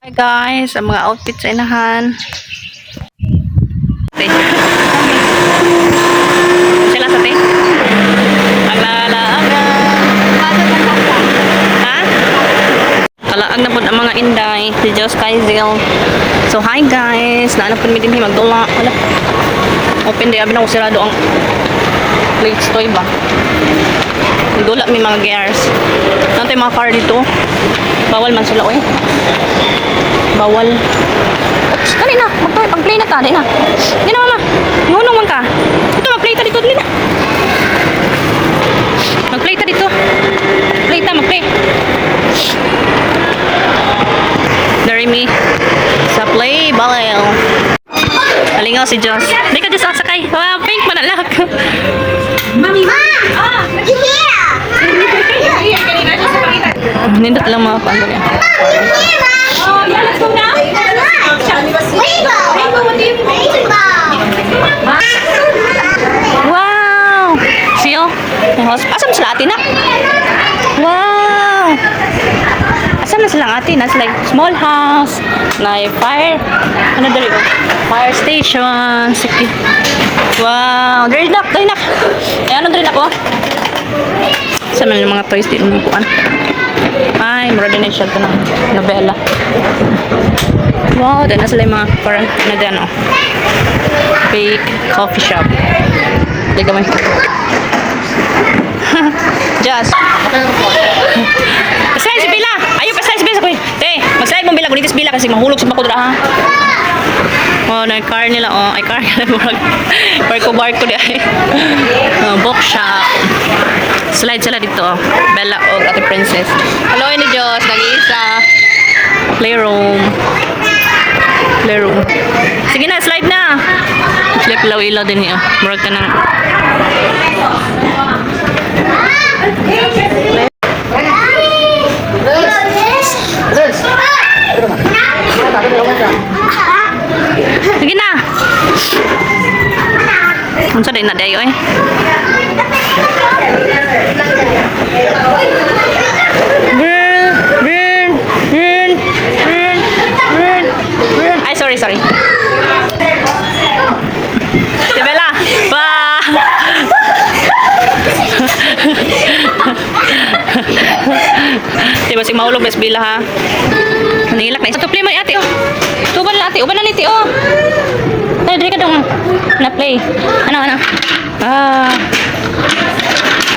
Hi guys, ang mga outfit sa inahan. Sila sa te? Ang lalaagan. Ha? Talaag na po ang mga inday. Si Jos Kaizel. So hi guys, naanap po namin din magdula. Wala. Open day, abi na ko sirado ang plates toy ba? Magdula may mga gears. Nantay mga car dito. Bawal man sila oy. Bawal. Oops, dali na. Mag-play na ta. Dali na. Dali na mama. Ngunong man ka. Ito, mag-play ta dito. Dali na. Mag-play ta dito. Play ta, mag-play. Dari me. Sa play, balel. Halingaw si Joss. Hindi ka Joss sakay. Pink manalak. Mami, ma! Oh, you here? Nindot lang mga pandol yan. Oh, yeah, let's go now. Rainbow! What do you mean? Rainbow! Wow! Siyo? Asam sila atin na? Wow! Asam na silang atin? It's like small house. Na fire. Ano dali ko? Fire station. Sige. Wow! Dali nak! Dali nak! Ayan, ano dali nak ko? Saan man yung mga toys din umupuan? Ay, mura din siya ito na novela. Wow, dahil na sila yung mga parang na dyan, oh. Fake coffee shop. Hindi ka may Just. Slide si Bila! Ayaw pa slide si Bila. Te, mag-slide mong Bila. Kulitis Bila kasi mahulog sa makudra, ha? Oh, na car nila, oh. Ay, car nila. Barko di ay. Bookshop. Slide sila dito, oh. Bella o Ate Princess. Hello, ni Diyos. Nag-iisa. Playroom. Sige na, slide na. Slide ilaw-ilaw din niya. Murag ka ng... Sige na. Ang saday na dayo eh. Ay, sorry. Si Bella. Ba. Diba si mahulog bes Bella ha? Manilak na. Ito play mo ate oh. Tuban na ate. Uban na niti oh. Ay, dali ka dong. Na-play. Ano?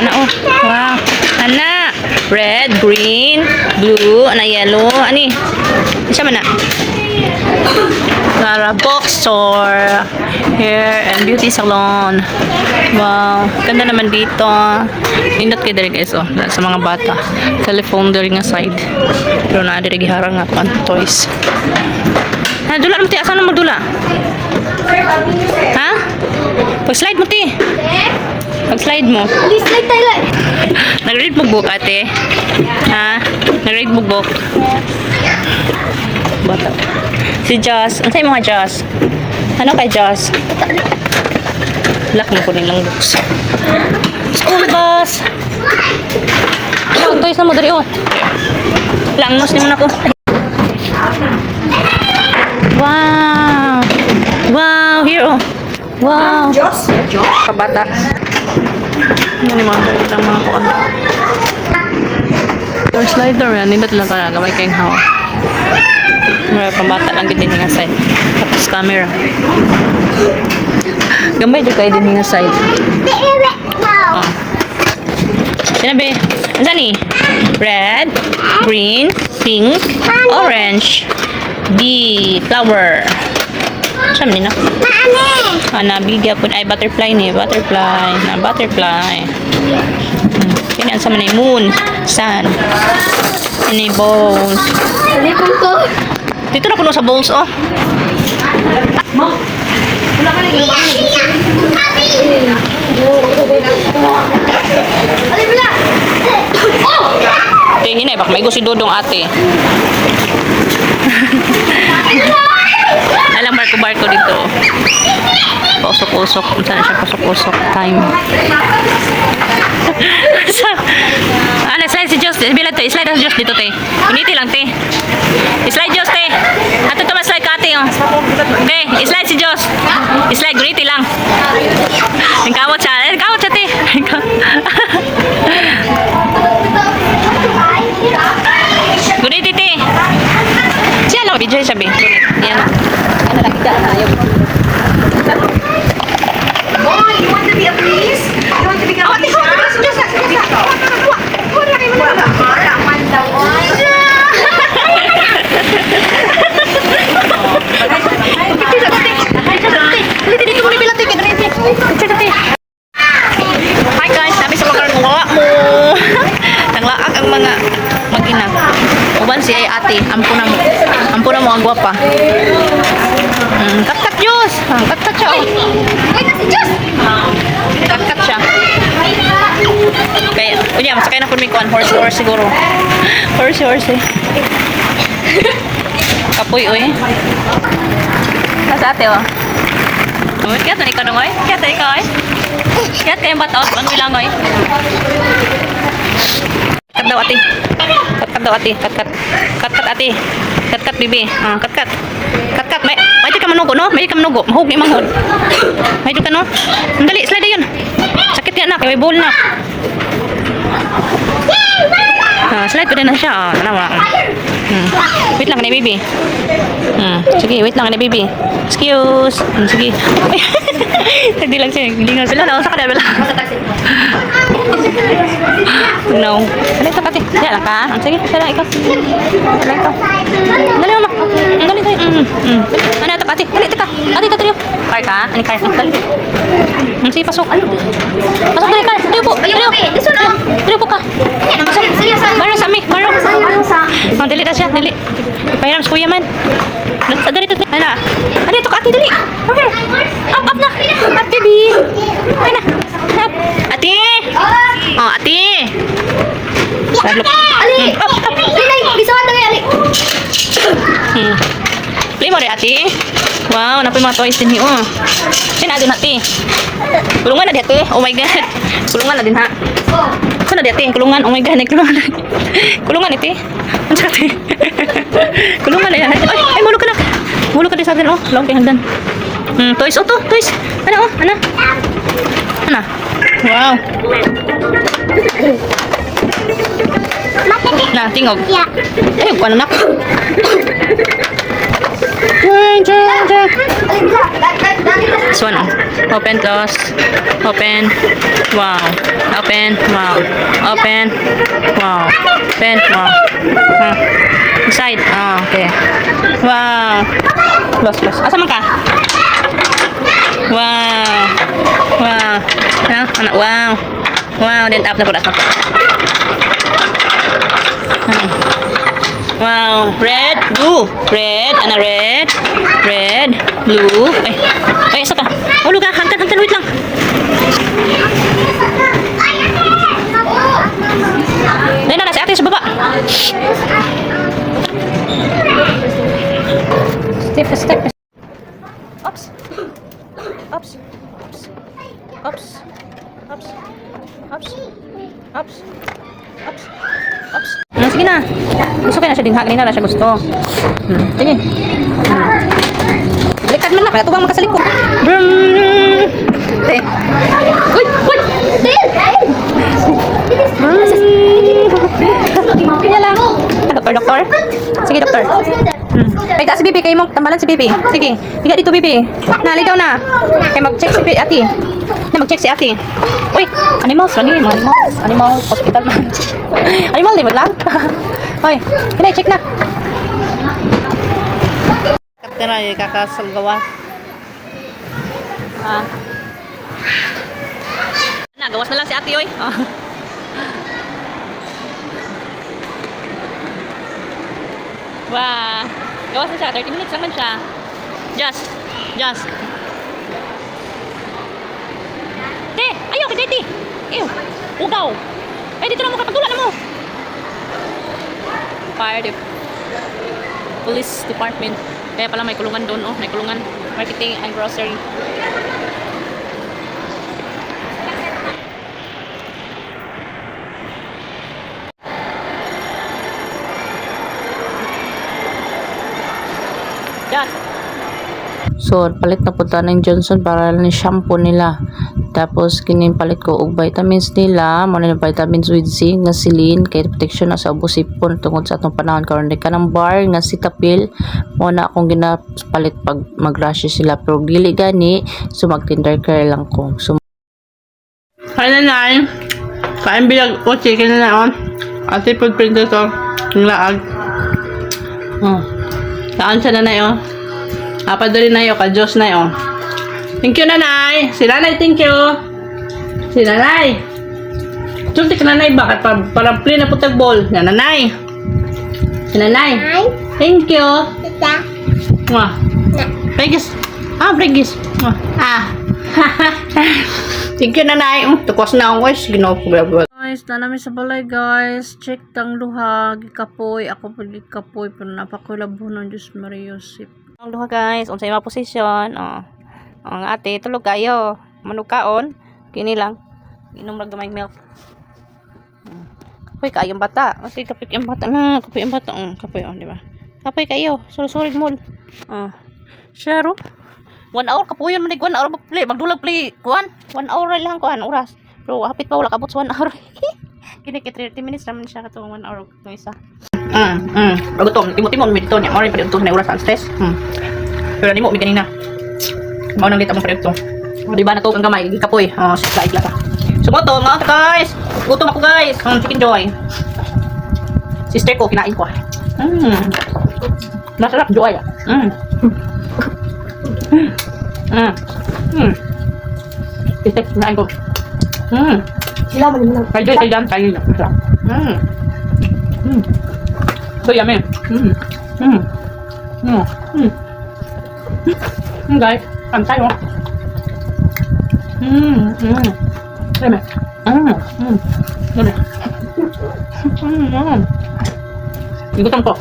Ano oh. Wow. Ana. Red, green, blue, ana yellow. Ani? Isa man na. Lara Bookstore. Hair and beauty salon. Wow. Ganda naman dito. Indot kayo dali guys oh. Sa mga bata. Telephone dali nga side. Pero na dali giharang nga pan toys. Ha, dula naman ti. Asan na magdula? Ha? Pag-slide mo ti. Pag-slide mo. Slide tayo. Nag-read mo book ate. Ha? Nag-read mo book. Bata. Si Joss. Ano sa'yo mga Joss? Ano kay Joss? Lock mo ko nilang books. School bus. Oh, toys na mo dari oh. Langnos naman ako. Wow. Wow, here oh. Wow. Joss? Kabata. Yan yung mga galit ng mga kuwan. Door slider yan. Nindot lang ka gamay kayong hawa. Mga pambata lang din nga side. Tapos camera. Gamay din kayo din nga side. Oh. Sinabi. Ano ni? Red, green, pink, orange. D. Flower. Saan din na? Nabigyan po ay butterfly ni. Butterfly. Yan sa manay moon. Sun. Ini balls. Talipon ko. Dito na kuno sa balls oh. Ma. Wala ka nang iba. Ali bala. Oh! Hinay bak may gusto si Dodong ate. Alang barko dito. Pasok-usok. Saan siya pasok-usok? Time. Slide si Diyos. Bila to. Slide si Diyos dito, te. Uniti lang, te. Slide Diyos, te. Slide si Diyos. Slide, guriti lang. Nagkawat siya. Nagkawat siya, te. Guriti, te. Siya lang. Video siya, be. Yan. Ano lang, ika na. Boy, you want to be a police? You want to become a police? Hi guys, sabi sa mga ngawa mo. Nanglaag ang mga mag-ina. Uban si ay ate, ampo na mo. Ampo na mo ang gwapa. Kat-kat Diyos. Kat-kat siya. Oh. Kat-kat siya. Kaya, unya, masakay na po may kuhan. Horse siguro. Horse eh. Kapoy, oy. Nasa ate, oh. Kaya ito, ikaw nung, oy. Kaya ito, ikaw, oy. Kaya ito, yung bata, ano ilang, oy. Kat daw, ate. Kat daw, ate. Kat ate. Kat bibi. Kat. May ka manugo, no? May ka manugo. Mahug ni manghod. May ka, no? Dali, slide yun. Sakit yan, nak. May bowl na. Slide ko din na siya. Wait lang, ni baby. Sige, wait lang, ni baby. Excuse. Sige. Hindi lang siya. Lingaw sila. Nausa ka na. No. Dali ka, pati. Dali lang ka. Sige, dali ikaw. Dali ikaw. Dali, mama. Dali. Ano ito, pati? Dali, tika. Ate, ito, trio. Car ka? Ano car? Dali. Sige, pasok. Pasok, dali, car. Trio po. Trio po ka. Maro sa amin. Maro. Dali na siya. Dali. Pahiram sa kuya man. Dali, dali. Ano ito ka, ate, dali. Okay. Up na. Up, baby. Ay na. Up. Ate. Ate. Ali! Linay! Bisawan na Ali! Play mo rin, ate. Wow, napoy mga toys din niyo. Sino din, ate? Kulungan na di, ate. Oh my God. Kulungan na din, ha? Saan na di, ate? Kulungan. Oh my God. Kulungan na. Kulungan, ate. Ano sa ate? Kulungan na yan. Ay, mulog ka na. Mulog ka din sa atin, oh. Long kay hagdan. Toys, oh, to. Toys. Ano, oh? Ano? Ano? Wow. Nah, tingog. Ya. Eh, kuha na nak. This one, oh. Open, close. Open. Wow. Open. Wow. Open. Wow. Open. Wow. Inside. Okay. Wow. Close. Asa man ka? Wow. Wow. Anak, wow. Wow, then up na po. Wow, red, blue. Red, blue. Ay, isa ka. Hulog ka, hantan, wait lang. Dahil na, si ate sa baba. Step. Ups. Sige na. Gusto kaya na siya dinha. Kanina na siya gusto. Sige. Baliktad man na. Kaya tubang makasalit ko. Uy! Kanya lang. Doktor. Sige, doktor. Ay, taas si Bibi. Kayo mo tambalan si Bibi. Sige. Higa dito, Bibi. Naligaw na. Kaya mag-check si ate. Mag-check si ate. Uy! Animals. Lagi. Mga animals. Animal hospital na. Animal, di ba lang? Hoy, hinay, check na. Kaptera, kakasagawa. Gawas na lang si ate, oy. Wah, gawas na siya. 30 minutes naman siya. Just. Te, ayaw, kay Titi. Ew, ugaw. Dito na mo kapag na mo. Police department. Kaya pala may kulungan doon, oh. May kulungan. Marketing and grocery. Just. So, palit na punta ng Johnson para ni shampoo nila. Tapos, kining palit ko og vitamins nila. Muna yung vitamins with zinc, nga silin, kay protection na sa ubosipon tungod sa atong panahon karon. Di ka ng bar, nga Cetaphil. Muna akong ginapalit pag mag-rashes sila. Pero dili gani, so mag-tender care lang ko. So, hi nanay. Kain bilang o chicken na on. Ate food printer to. Yung laag. Saan siya nanay oh. Apadali na yun, ka-Diyos na yun. Thank you, nanay. Si nanay, thank you. Si nanay. Sulti ka nanay, bakit? Para play na putag ball. Yan, nanay. Si nanay. Thank you. Tita. Mwah. Pregis. Pregis. Mwah. Thank you, nanay. Tukos na ako, guys. Ginawa ko. Guys, na namin sa balay, guys. Check tang luha. Gikapoy. Ako po gikapoy. Pero napakulabo ng Diyos Maria Yosip. Ang duha guys, unsay mga posisyon. Ang ate tulog kayo. Manukaon, kini lang. Inom lang gamay milk. Kapoy kayong bata. Kasi kapoy yung bata na, kapoy yung bata. Kapoy di ba? Kapoy kayo. Sulit mo. Share 1 hour kapuyon man 1 hour play. Magdulag play kuan. 1 hour lang kuan oras. Pero hapit pa wala kabot 1 hour. Kini 30 minutes naman siya katong 1 hour no isa. Gutom, timon mi dito niya. Mori pa dito na oras ang stress. Pero nimo mi kanina. Mao nang dito mo pa dito. Di ba na to kang gamay gikapoy. Sa igla ka. Sumoto mga guys. Gutom ako guys. Chicken joy. Sister ko kinain ko. Masarap joy. Sister kinain ko. Sila mo naman. Kayo. So yummy. Guys, pantay mo. Dami. Dami. Igutan ko.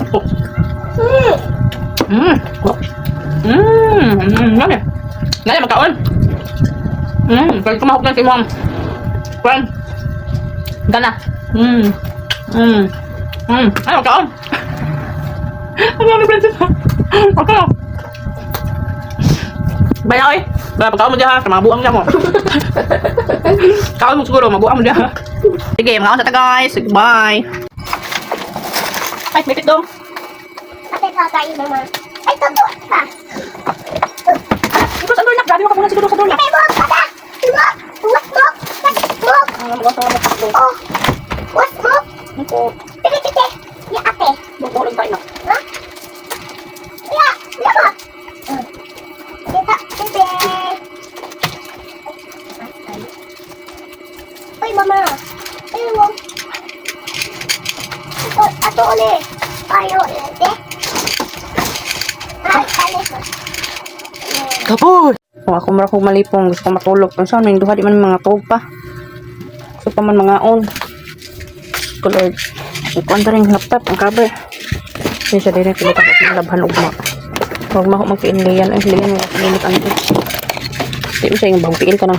Dami. Dami, magkaon. Pwede kumahok lang si mom. Kwan. Gana. Ay, magkaon. Ang dami princess. Magkaon. Bayan oy. Baya pagkaon mo diha, mabuang diha mo. Kaon mo siguro, mabuang mo diha. Sige, mga sa guys. Bye. Ay, mitit dong. Ate, kakain naman. Ay, totoo pa. Ito sa door na. Grabe mo ka muna siguro sa door na. Ay, buwag ka na. Buwag. Oh, what's smoke? Ito. Tike. Ya, ate. Magulog tayo na. Ha? Ya, lama. Tita, bebe. Uy, mama. Ayun mo. Ato ulit. Ayo, ate. Ay, alis. Kapod! Kung ako mara kong malipong, gusto ko matulog. Kung saan, may duha di man mga tog pa. Gusto pa man mga on. Kulod. Ikuan ta rin laptop, ang cover. Hindi siya din pinita ko labhan ugma. Huwag mo magpiinliyan. Ay, liyan mo. Pilinit ang ito. Hindi mo siya yung bang piil ka na.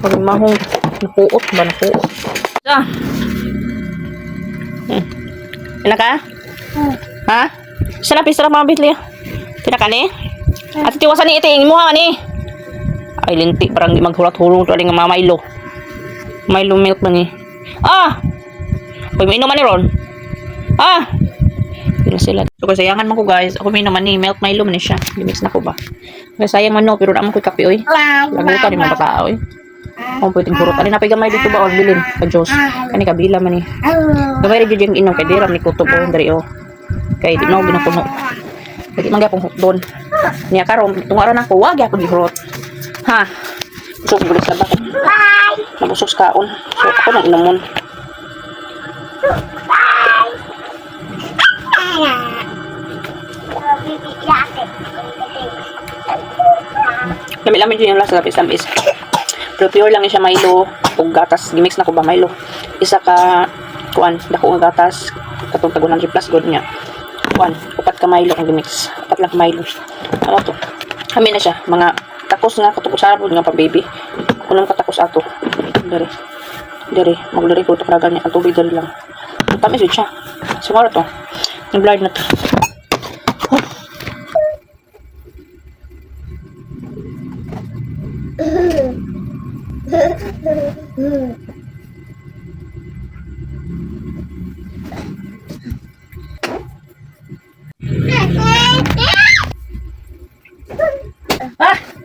Huwag mo akong napuot ba? Napuot. Sa? Pila ka? Ha? Isa na mga bitli. Pila ka ni? At tiwasan ni iting mo ha ni. Ay linti parang di maghulat-hulong to nga mga Milo. Milo milk man ni. Pwede mo inuman ni Ron. Hindi sila. So kasayangan mo ko guys. Ako may naman ni milk Milo man ni siya. Limix na ko ba? Kasayang man no pero naman ko kape oy. Lagutan ni mga bata oy. Kung pwedeng purot. Ano napay gamay dito ba o bilin? Ka Diyos. Kani kabila man ni. Gamay rin yung inom kay diram ni kutob o dari o. Kay di na ginapuno. Lagi man gyapon doon. Niya karon tungaran ako wag gyapon gihurot. Ha. So bulis sa ba? Bye. Nabusog kaon. So ako nang inomon. Lami-lami din yung lasa sa tamis. Pero pure lang siya Milo ug gatas. Gimix na ko ba Milo? Isa ka kuan dako nga gatas katong tag 100 plus god niya. Kuan, upat ka Milo ang gimix. Upat lang ka Milo. Ano to? Kami na siya mga takos nga katong sarap nga pa baby. Kunong katakos ato. Dere, maglari ko to kragal niya ang tubig dali lang. Ang tamis siya. Siguro to. Yung blood na to. Ah!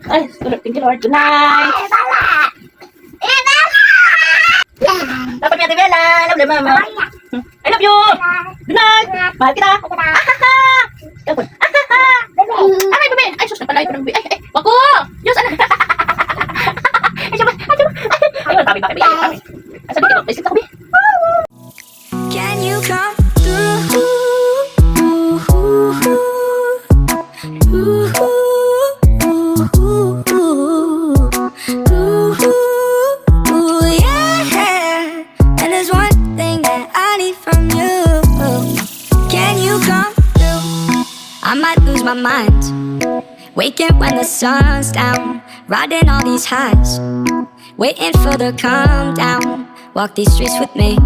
Ay, thank you Lord. Good night! Dapat niya, Bella. Love you, mama. I love you! Good night! Mahal kita! Dapat. Ay, bebe! Ay, sus, napalayo ko ng bebe. Ay, wag ko! Diyos, ano? Ay, siya ba? Ayun, tabi. Ay, sabi ko, may sikta ko, be. Can you come through? Yeah. And there's one thing that I need from you. Can you come through? I might lose my mind, waking when the sun's down, riding all these highs, waiting for the calm down. Walk these streets with me.